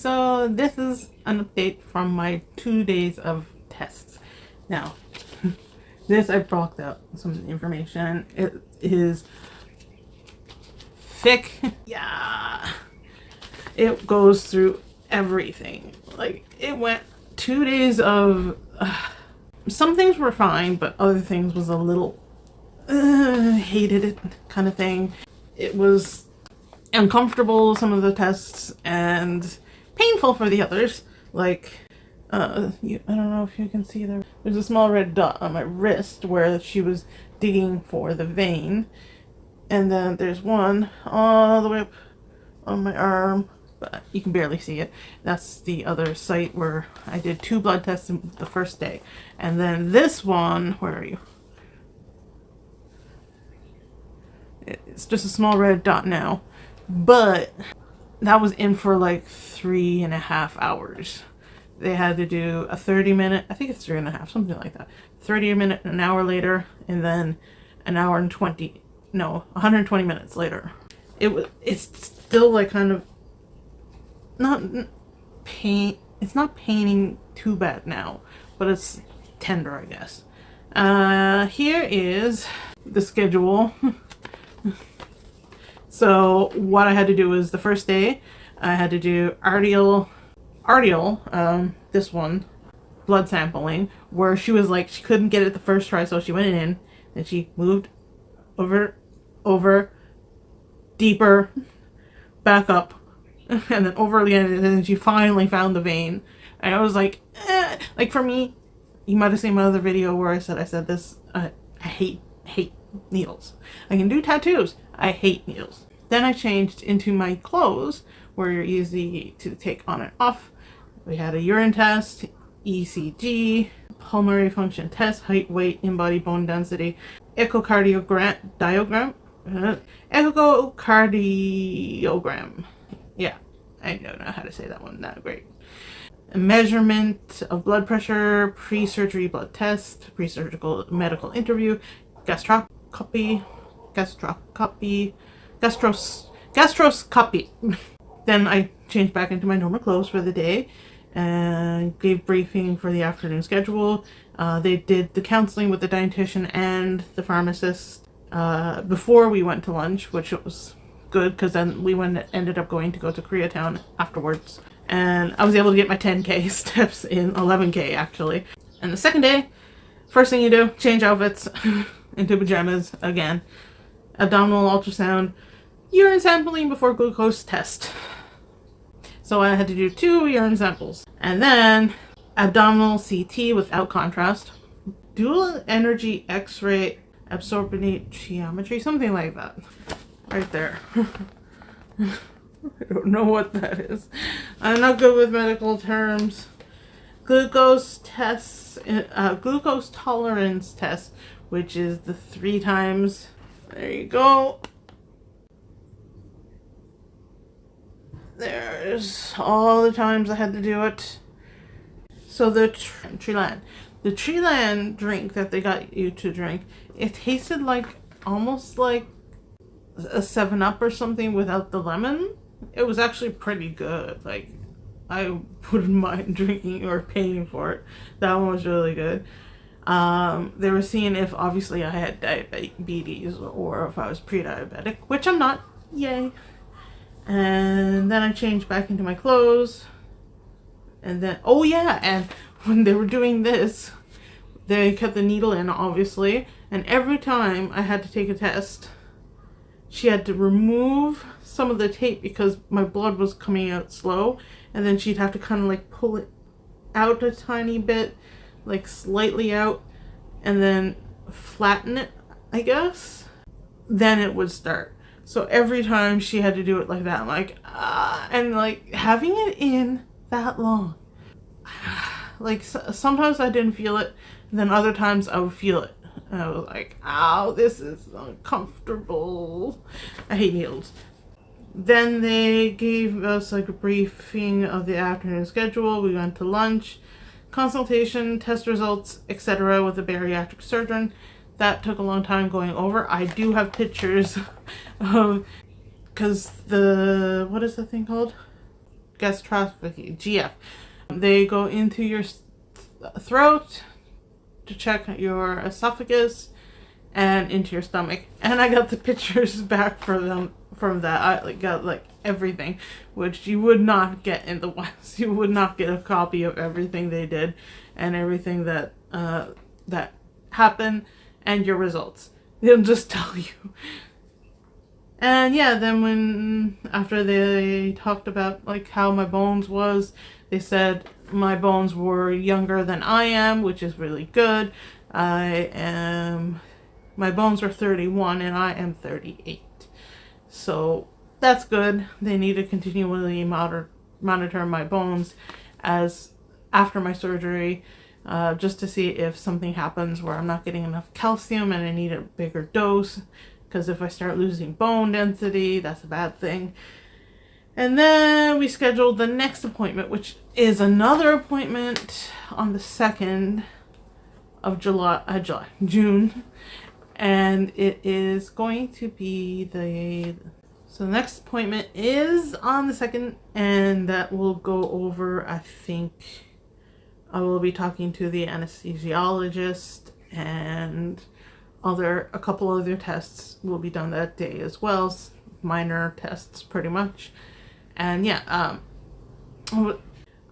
So this is an update from my 2 days of tests. Now, this I blocked out some information. It is thick. Yeah. It goes through everything. Like, it went 2 days of... some things were fine, but other things was a little... hated it kind of thing. It was uncomfortable, some of the tests, and painful for the others. Like, I don't know if you can see there. There's a small red dot on my wrist where she was digging for the vein. And then there's one all the way up on my arm, but you can barely see it. That's the other site where I did 2 blood tests the first day. And then this one, where are you? It's just a small red dot now, but that was in for like 3.5 hours. They had to do a 30-minute, I think it's 3.5, something like that. 30-minute, an hour later, and then an hour and 120 minutes later. It's still like kind of not pain. It's not paining too bad now, but it's tender, I guess. Here is the schedule. So what I had to do was the first day I had to do arterial, this one, blood sampling, where she was like, she couldn't get it the first try, so she went in and she moved over, deeper, back up, and then over again, and then she finally found the vein. And I was like, like for me, you might have seen my other video where I said this, I hate needles. I can do tattoos. I hate needles. Then I changed into my clothes, where you're easy to take on and off. We had a urine test, ECG, pulmonary function test, height, weight, in-body bone density, echocardiogram. Yeah, I don't know how to say that one. Not great. A measurement of blood pressure, pre-surgery blood test, pre-surgical medical interview, gastroscopy. Then I changed back into my normal clothes for the day and gave briefing for the afternoon schedule. They did the counseling with the dietitian and the pharmacist before we went to lunch, which was good because then we ended up going to go to Koreatown afterwards. And I was able to get my 10K steps in 11K actually. And the second day, first thing you do, change outfits into pajamas again. Abdominal ultrasound, urine sampling before glucose test. So I had to do 2 urine samples. And then abdominal CT without contrast. Dual energy X-ray absorptiometry, something like that. Right there. I don't know what that is. I'm not good with medical terms. Glucose tests, glucose tolerance test, which is the 3 times. There you go. There's all the times I had to do it. So the Treeland drink that they got you to drink, it tasted like almost like a 7-Up or something without the lemon. It was actually pretty good. Like, I wouldn't mind drinking or paying for it. That one was really good. They were seeing if obviously I had diabetes or if I was pre-diabetic, which I'm not. Yay. And then I changed back into my clothes. And then, oh yeah, and when they were doing this, they kept the needle in, obviously. And every time I had to take a test, she had to remove some of the tape because my blood was coming out slow. And then she'd have to kind of like pull it out a tiny bit, like slightly out, and then flatten it, I guess. Then it would start. So every time she had to do it like that, I'm like, and like having it in that long, like sometimes I didn't feel it, and then other times I would feel it. And I was like, ow, this is uncomfortable. I hate needles. Then they gave us like a briefing of the afternoon schedule. We went to lunch, consultation, test results, etc. with a bariatric surgeon. That took a long time going over. I do have pictures of, because what is the thing called? gastroscopy, GF. They go into your throat to check your esophagus and into your stomach. And I got the pictures back for them from that. I got like everything, which you would not get in the West. You would not get a copy of everything they did and everything that that happened and your results. They'll just tell you. And yeah, then when after they talked about like how my bones was, they said my bones were younger than I am, which is really good. My bones are 31 and I am 38. So that's good. They need to continually monitor my bones as after my surgery, just to see if something happens where I'm not getting enough calcium and I need a bigger dose. Because if I start losing bone density, that's a bad thing. And then we scheduled the next appointment, which is another appointment on the 2nd of June. And it is going to be so the next appointment is on the 2nd, and that will go over, I think, I will be talking to the anesthesiologist, and a couple other tests will be done that day as well, minor tests pretty much. And yeah,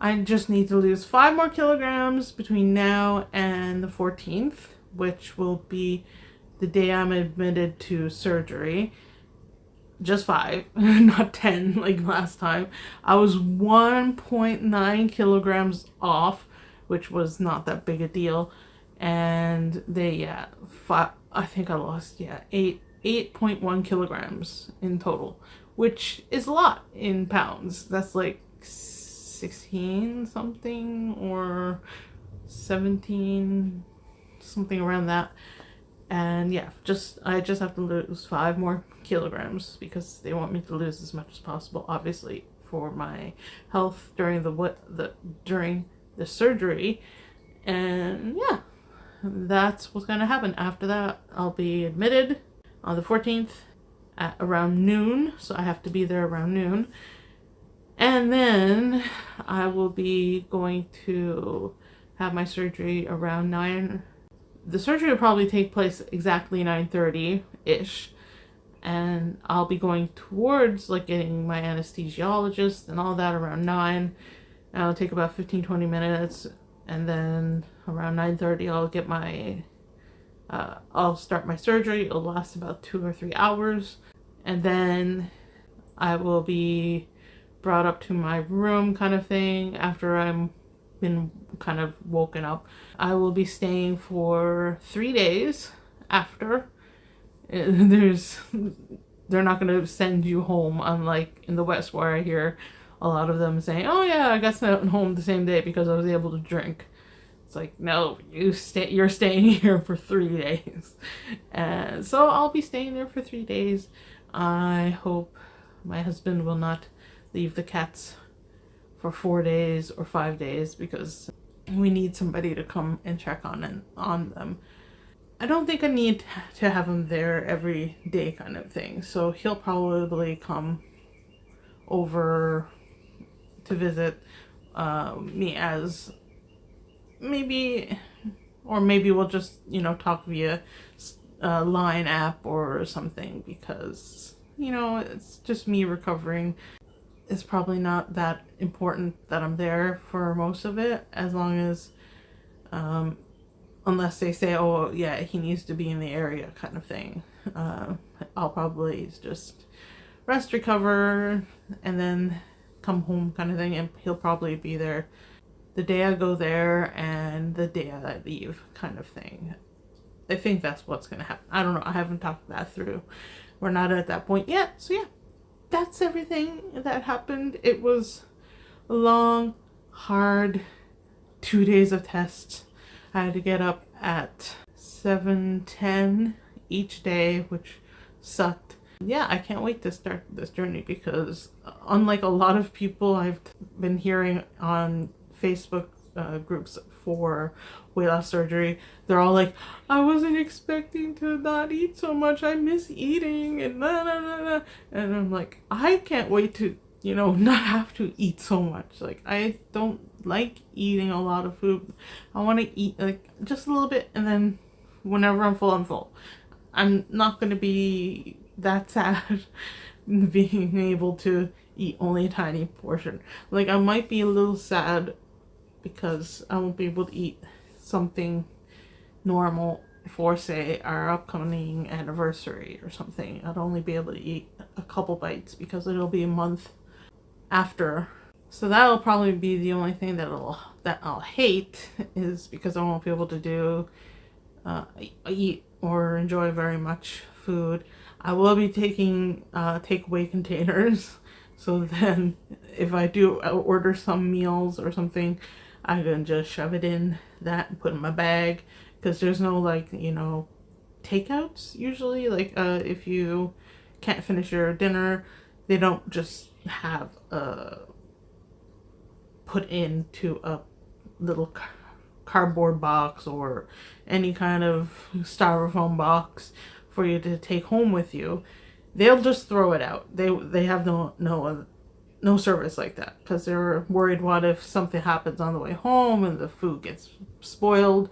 I just need to lose 5 more kilograms between now and the 14th, which will be the day I'm admitted to surgery. Just 5, not 10 like last time. I was 1.9 kilograms off, which was not that big a deal. And I think I lost 8.1 kilograms in total, which is a lot in pounds. That's like 16 something or 17, something around that. And yeah, I just have to lose 5 more kilograms because they want me to lose as much as possible, obviously, for my health during during the surgery. And yeah, that's what's gonna happen. After that, I'll be admitted on the 14th at around noon, so I have to be there around noon. And then I will be going to have my surgery around 9. The surgery will probably take place exactly 9:30-ish, and I'll be going towards like getting my anesthesiologist and all that around 9. And it'll take about 15-20 minutes, and then around 9:30 I'll get I'll start my surgery. It'll last about 2 or 3 hours, and then I will be brought up to my room kind of thing after I'm been kind of woken up. I will be staying for 3 days after. They're not going to send you home, unlike in the West where I hear a lot of them saying, oh yeah, I got sent home the same day because I was able to drink. It's like, no, you're staying here for 3 days. And so I'll be staying there for 3 days. I hope my husband will not leave the cats for 4 days or 5 days, because we need somebody to come and check on them. I don't think I need to have him there every day kind of thing. So he'll probably come over to visit me as maybe we'll just, talk via Line app or something, because, it's just me recovering. It's probably not that important that I'm there for most of it, as long as, unless they say, oh yeah, he needs to be in the area kind of thing. I'll probably just rest, recover, and then come home kind of thing, and he'll probably be there the day I go there and the day I leave kind of thing. I think that's what's gonna happen. I don't know, I haven't talked that through. We're not at that point yet, so yeah. That's everything that happened. It was a long, hard 2 days of tests. I had to get up at 7:10 each day, which sucked. Yeah, I can't wait to start this journey, because unlike a lot of people I've been hearing on Facebook groups for weight loss surgery, they're all like, I wasn't expecting to not eat so much, I miss eating, and blah, blah, blah, blah. And I'm like, I can't wait to you know, not have to eat so much. Like, I don't like eating a lot of food. I want to eat like just a little bit, and then whenever I'm full, I'm full. I'm not going to be that sad being able to eat only a tiny portion. Like, I might be a little sad because I won't be able to eat something normal for, say, our upcoming anniversary or something. I'd only be able to eat a couple bites because it'll be a month after. So that'll probably be the only thing that I'll hate, is because I won't be able to do eat or enjoy very much food. I will be taking takeaway containers, so then if I do order some meals or something, I can just shove it in that and put in my bag, because there's no, like, you know, takeouts usually. Like, if you can't finish your dinner, they don't just have put into a little cardboard box or any kind of styrofoam box for you to take home with you. They'll just throw it out. They have no service like that, because they're worried, what if something happens on the way home and the food gets spoiled,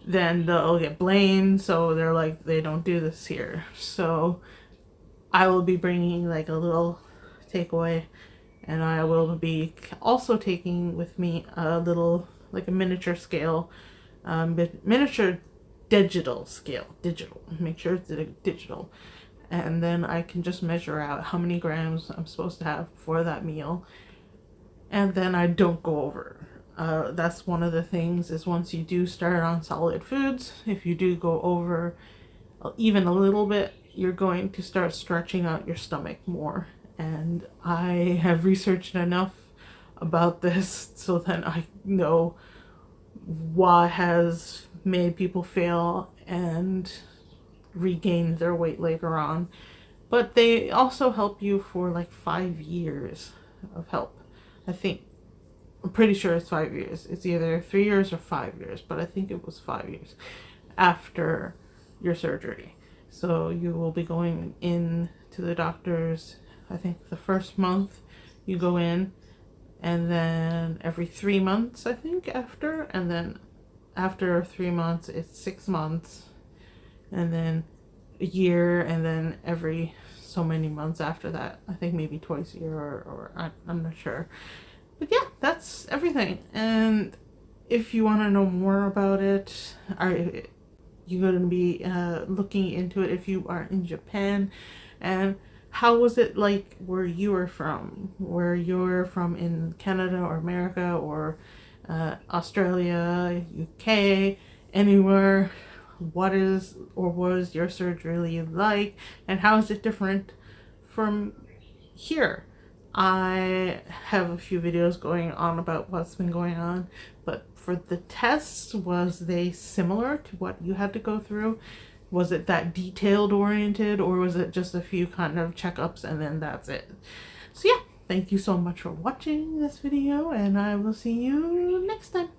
then they'll get blamed. So they're like, they don't do this here. So I will be bringing like a little takeaway, and I will be also taking with me a little, like a miniature scale, miniature digital scale, make sure it's digital, and then I can just measure out how many grams I'm supposed to have for that meal, and then I don't go over. That's one of the things, is once you do start on solid foods, if you do go over even a little bit, you're going to start stretching out your stomach more. And I have researched enough about this so that I know what has made people fail and regain their weight later on. But they also help you for like 5 years of help. I'm pretty sure it's 5 years. It's either 3 years or 5 years, but I think it was 5 years after your surgery. So you will be going in to the doctors, I think the first month you go in, and then every 3 months, I think, after, and then after 3 months it's 6 months, and then a year, and then every so many months after that. I think maybe twice a year, or I'm not sure. But yeah, that's everything. And if you want to know more about it, you're going to be looking into it if you are in Japan. And how was it like where you were from? Where you're from in Canada or America or Australia, UK, anywhere. What is or was your surgery like? And how is it different from here? I have a few videos going on about what's been going on, but for the tests, was they similar to what you had to go through? Was it that detailed oriented, or was it just a few kind of checkups and then that's it? So yeah, thank you so much for watching this video, and I will see you next time.